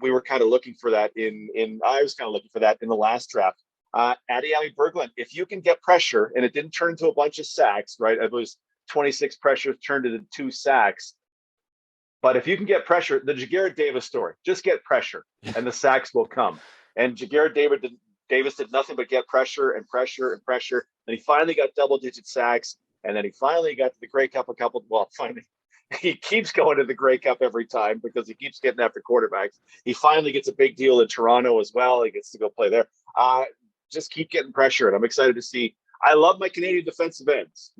we were kind of looking for that I was kind of looking for that in the last draft. Adeyemi Berglund, if you can get pressure, and it didn't turn into a bunch of sacks, right? It was 26 pressures turned into 2 sacks. But if you can get pressure, the Jagarrett Davis story, just get pressure and the sacks will come. And Jagarrett Davis did nothing but get pressure and pressure and pressure. And he finally got double-digit sacks. And then he finally got to the Grey Cup finally. He keeps going to the Grey Cup every time because he keeps getting after quarterbacks. He finally gets a big deal in Toronto as well. He gets to go play there. Just keep getting pressure. And I'm excited to see. I love my Canadian defensive ends.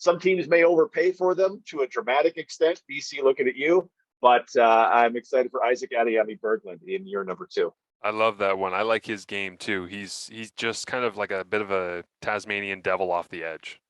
Some teams may overpay for them to a dramatic extent. BC, looking at you. But I'm excited for Isaac Adeyemi Berglund in year number 2. I love that one. I like his game too. He's just kind of like a bit of a Tasmanian devil off the edge.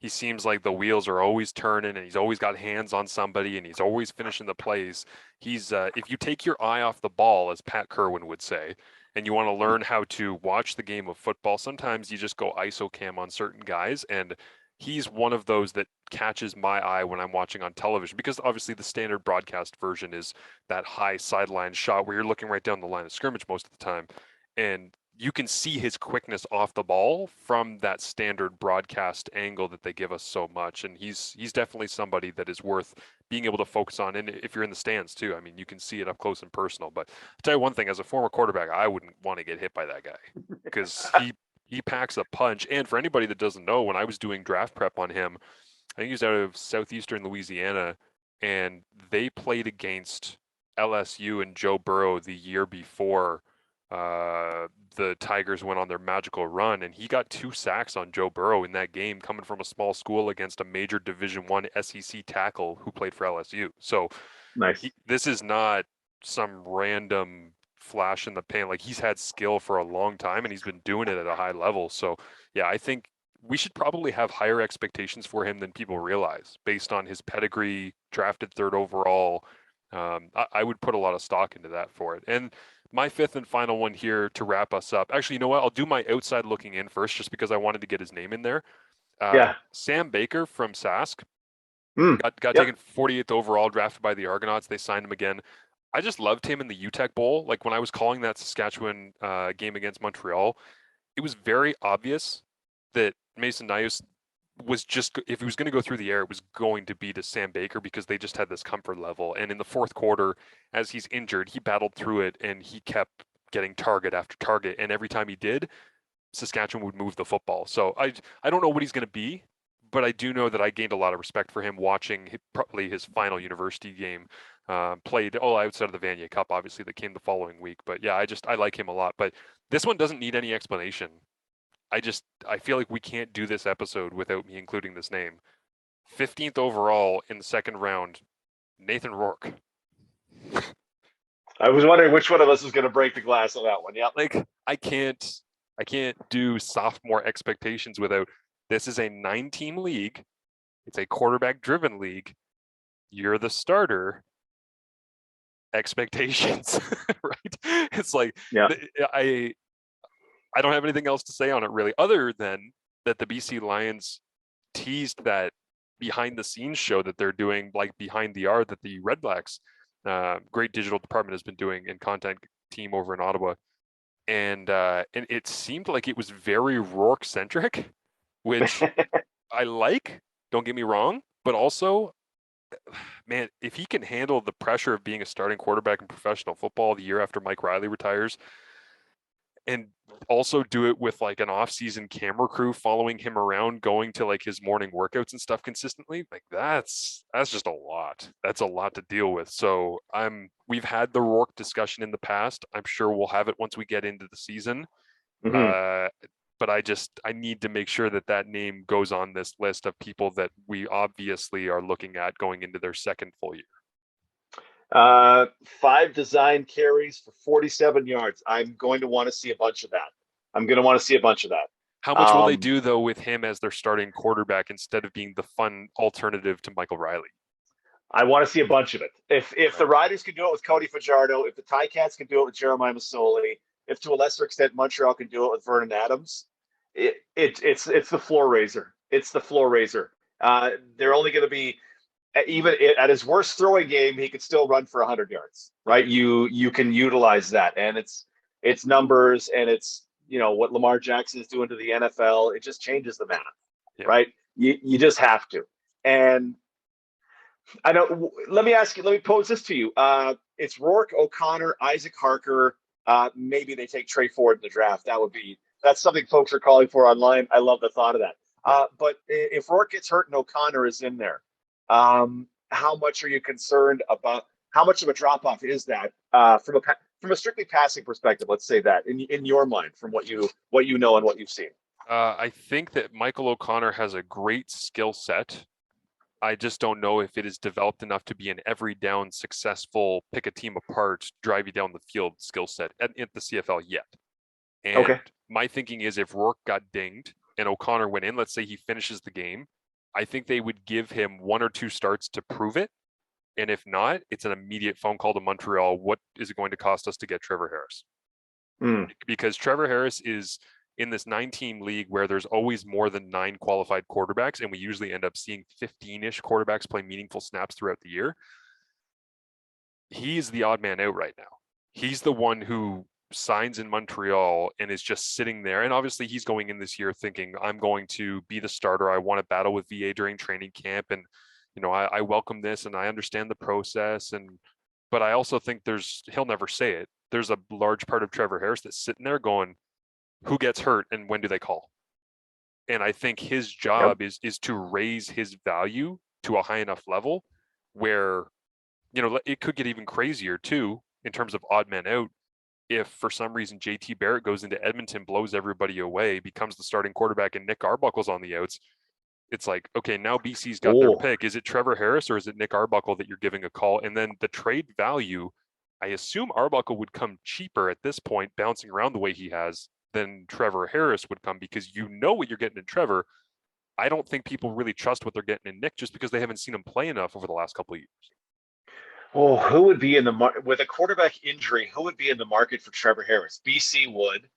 He seems like the wheels are always turning, and he's always got hands on somebody, and he's always finishing the plays. He's if you take your eye off the ball, as Pat Kerwin would say, and you want to learn how to watch the game of football, sometimes you just go ISO cam on certain guys, and he's one of those that catches my eye when I'm watching on television, because obviously the standard broadcast version is that high sideline shot where you're looking right down the line of scrimmage most of the time. And you can see his quickness off the ball from that standard broadcast angle that they give us so much. And he's definitely somebody that is worth being able to focus on. And if you're in the stands too, I mean, you can see it up close and personal. But I'll tell you one thing, as a former quarterback, I wouldn't want to get hit by that guy because he packs a punch. And for anybody that doesn't know, when I was doing draft prep on him, I think he was out of southeastern Louisiana, and they played against LSU and Joe Burrow the year before the Tigers went on their magical run, and he got 2 sacks on Joe Burrow in that game, coming from a small school against a major Division I SEC tackle who played for LSU. So nice. This is not some random flash in the pan. Like, he's had skill for a long time, and he's been doing it at a high level. So yeah, I think we should probably have higher expectations for him than people realize based on his pedigree, drafted 3rd overall. I would put a lot of stock into that for it. And my 5th and final one here to wrap us up. Actually, you know what? I'll do my outside looking in first, just because I wanted to get his name in there. Sam Baker from Sask got taken 48th overall, drafted by the Argonauts. They signed him again. I just loved him in the UTEC Bowl. Like when I was calling that Saskatchewan game against Montreal, it was very obvious that Mason Nyhus was just, if he was going to go through the air, it was going to be to Sam Baker because they just had this comfort level. And in the fourth quarter, as he's injured, he battled through it and he kept getting target after target. And every time he did, Saskatchewan would move the football. So I don't know what he's going to be, but I do know that I gained a lot of respect for him watching probably his final university game. Played outside of the Vanier Cup, obviously, that came the following week. But yeah, I like him a lot. But this one doesn't need any explanation. I feel like we can't do this episode without me including this name. 15th overall in the second round, Nathan Rourke. I was wondering which one of us is going to break the glass on that one. Yeah. Like I can't do sophomore expectations without, this is a 9-team league. It's a quarterback driven league. You're the starter. Expectations, right? It's like, yeah. I don't have anything else to say on it really, other than that the BC Lions teased that behind the scenes show that they're doing, like Behind the R, that the Red Blacks, great digital department, has been doing in content team over in Ottawa. And it seemed like it was very Rourke centric, which I like, don't get me wrong, but also, man, if he can handle the pressure of being a starting quarterback in professional football the year after Mike Riley retires, and also do it with like an off-season camera crew following him around, going to like his morning workouts and stuff consistently, like that's just a lot. That's a lot to deal with. So we've had the Rourke discussion in the past. I'm sure we'll have it once we get into the season. Mm-hmm. But I need to make sure that name goes on this list of people that we obviously are looking at going into their second full year. 5 design carries for 47 yards. I'm going to want to see a bunch of that. How much will they do though with him as their starting quarterback instead of being the fun alternative to Michael Riley? I want to see a bunch of it. If the Riders can do it with Cody Fajardo, if the Ticats can do it with Jeremiah Masoli, if to a lesser extent Montreal can do it with Vernon Adams, it's the floor raiser. It's the floor raiser. They're only going to be, even at his worst throwing game, he could still run for 100 yards, right? You can utilize that, and it's numbers, and it's what Lamar Jackson is doing to the NFL. It just changes the math, right? You just have to. And I know. Let me pose this to you. It's Rourke, O'Connor, Isaac Harker. Maybe they take Trey Ford in the draft. That's something folks are calling for online. I love the thought of that. But if Rourke gets hurt and O'Connor is in there, how much are you concerned about? How much of a drop off is that from a strictly passing perspective? Let's say that in your mind, from what you know and what you've seen. I think that Michael O'Connor has a great skill set. I just don't know if it is developed enough to be an every down successful, pick a team apart, drive you down the field skill set at the CFL yet. And my thinking is, if Rourke got dinged and O'Connor went in, let's say he finishes the game, I think they would give him 1 or 2 starts to prove it. And if not, it's an immediate phone call to Montreal. What is it going to cost us to get Trevor Harris? Because Trevor Harris is in this 9-team league where there's always more than 9 qualified quarterbacks, and we usually end up seeing 15-ish quarterbacks play meaningful snaps throughout the year. He's the odd man out right now. He's the one who signs in Montreal and is just sitting there. And obviously he's going in this year thinking, I'm going to be the starter. I want to battle with VA during training camp. And, I welcome this and I understand the process. But I also think he'll never say it. There's a large part of Trevor Harris that's sitting there going, who gets hurt and when do they call? And I think his job is to raise his value to a high enough level where, it could get even crazier too, in terms of odd man out. If for some reason JT Barrett goes into Edmonton, blows everybody away, becomes the starting quarterback, and Nick Arbuckle's on the outs, it's like, okay, now BC's got their pick. Is it Trevor Harris or is it Nick Arbuckle that you're giving a call? And then the trade value, I assume Arbuckle would come cheaper at this point, bouncing around the way he has, than Trevor Harris would come, because what you're getting in Trevor. I don't think people really trust what they're getting in Nick just because they haven't seen him play enough over the last couple of years. Oh, who would be in the market with a quarterback injury? Who would be in the market for Trevor Harris? BC would.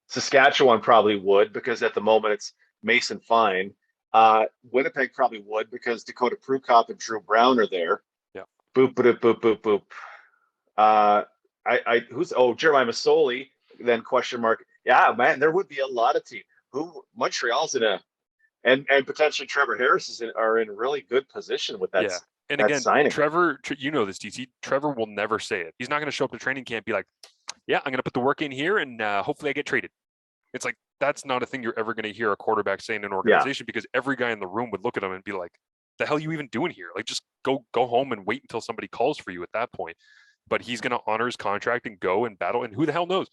Saskatchewan probably would, because at the moment it's Mason Fine. Winnipeg probably would, because Dakota Prukop and Drew Brown are there. Yeah. Boop, boop, boop, boop, boop. Who's Jeremiah Masoli, then question mark. Yeah, man, there would be a lot of teams who Montreal's in and potentially Trevor Harris are in really good position with that. Yeah. And that again, signing. Trevor, you know this, DC. Trevor will never say it. He's not going to show up to training camp and be like, yeah, I'm going to put the work in here and hopefully I get traded. It's like, that's not a thing you're ever going to hear a quarterback say in an organization, because every guy in the room would look at him and be like, the hell are you even doing here? Like, just go home and wait until somebody calls for you at that point. But he's going to honor his contract and go and battle. And who the hell knows?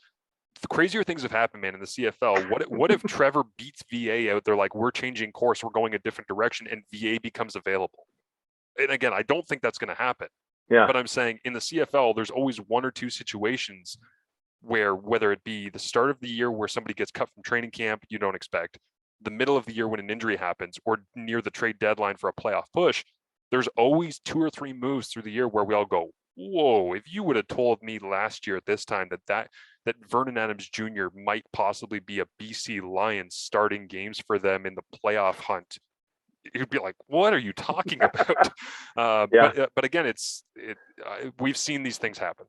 The crazier things have happened, man, in the CFL. What if Trevor beats VA out? They're like, we're changing course, we're going a different direction, and VA becomes available. And again, I don't think that's going to happen. Yeah. But I'm saying in the CFL, there's always one or two situations where, whether it be the start of the year where somebody gets cut from training camp you don't expect, the middle of the year when an injury happens, or near the trade deadline for a playoff push, there's always 2 or 3 moves through the year where we all go, whoa, if you would have told me last year at this time that Vernon Adams Jr. might possibly be a BC Lions starting games for them in the playoff hunt, you'd be like, what are you talking about? But again, we've seen these things happen.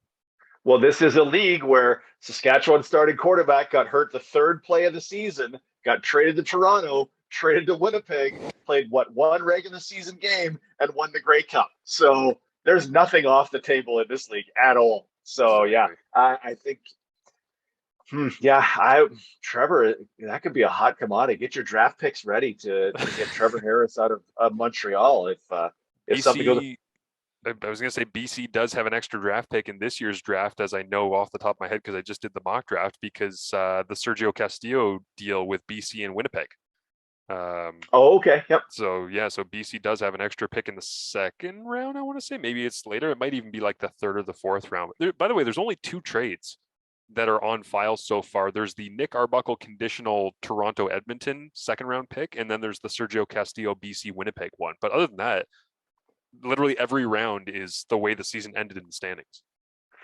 Well, this is a league where Saskatchewan starting quarterback got hurt the 3rd play of the season, got traded to Toronto, traded to Winnipeg, played one regular season game, and won the Grey Cup. So there's nothing off the table in this league at all. So yeah, I think, Trevor, that could be a hot commodity. Get your draft picks ready to get Trevor Harris out of Montreal if BC, something goes. I was going to say BC does have an extra draft pick in this year's draft, as I know off the top of my head because I just did the mock draft, because the Sergio Castillo deal with BC and Winnipeg. Okay. Yep. So BC does have an extra pick in the 2nd round. I want to say maybe it's later. It might even be like the 3rd or the 4th round. By the way, there's only 2 trades that are on file so far. There's the Nick Arbuckle conditional Toronto Edmonton 2nd round pick, and then there's the Sergio Castillo BC Winnipeg one. But other than that, literally every round is the way the season ended in the standings.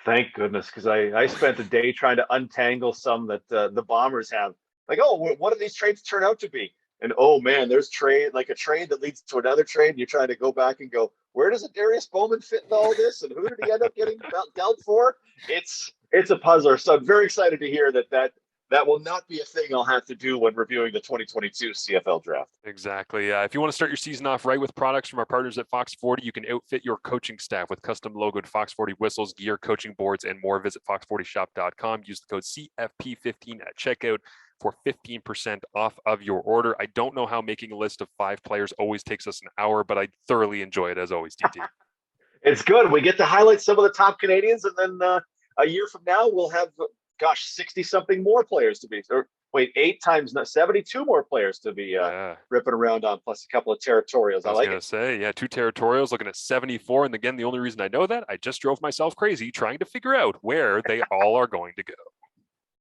Thank goodness, because I spent a day trying to untangle some that the Bombers have. Like, what do these trades turn out to be? And oh man, there's a trade that leads to another trade. And you're trying to go back and go, where does a Darius Bowman fit in all this? And who did he end up getting dealt for? It's a puzzler. So I'm very excited to hear that will not be a thing I'll have to do when reviewing the 2022 CFL draft. Exactly. If you want to start your season off right with products from our partners at Fox 40, you can outfit your coaching staff with custom logoed Fox 40 whistles, gear, coaching boards, and more. Visit fox40shop.com. Use the code CFP15 at checkout for 15% off of your order. I don't know how making a list of 5 players always takes us an hour, but I thoroughly enjoy it as always, DT. It's good. We get to highlight some of the top Canadians, and then a year from now, we'll have, 60-something more players to be, 8 times 72 more players to be ripping around on, plus a couple of territorials. I was going to say, 2 territorials, looking at 74. And again, the only reason I know that, I just drove myself crazy trying to figure out where they all are going to go.